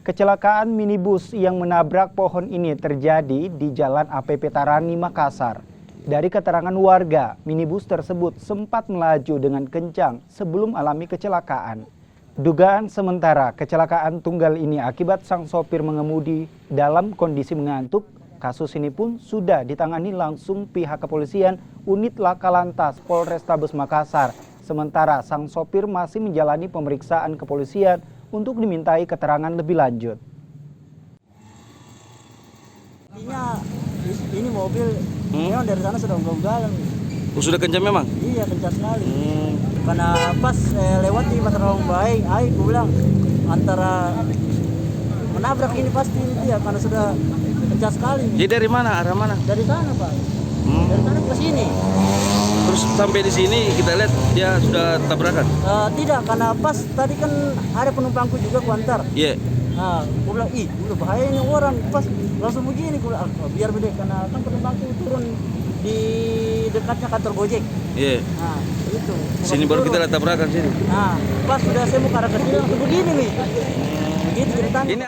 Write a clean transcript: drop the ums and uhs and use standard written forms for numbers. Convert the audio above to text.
Kecelakaan minibus yang menabrak pohon ini terjadi di Jalan APP Tarani, Makassar. Dari keterangan warga, minibus tersebut sempat melaju dengan kencang sebelum alami kecelakaan. Dugaan sementara kecelakaan tunggal ini akibat sang sopir mengemudi dalam kondisi mengantuk. Kasus ini pun sudah ditangani langsung pihak kepolisian unit Laka Lantas Polrestabes Makassar. Sementara sang sopir masih menjalani pemeriksaan kepolisian untuk dimintai keterangan lebih lanjut. Ini mobil memang dari sana sudah ugal-ugalan. Oh, sudah kencang memang? Iya, kencang sekali. Karena pas lewat di Matarong Baik, gue bilang antara menabrak ini pasti dia karena sudah kencang sekali. Jadi dari mana? Arah mana? Dari sana, Pak. Dari sana ke sini. Terus sampai di sini kita lihat dia sudah tabrakan? Tidak, karena pas tadi kan ada penumpangku juga kuantar. Iya. Nah, gue bilang, udah bahaya ini orang. Pas langsung begini, gue bilang, biar beda. Karena kan penumpangku turun di dekatnya kantor Gojek. Iya. Nah, itu. Sini baru kita lihat tabrakan sini. Nah, pas sudah saya mau ke arah ke sini langsung begini nih. Begitu ceritanya. Ini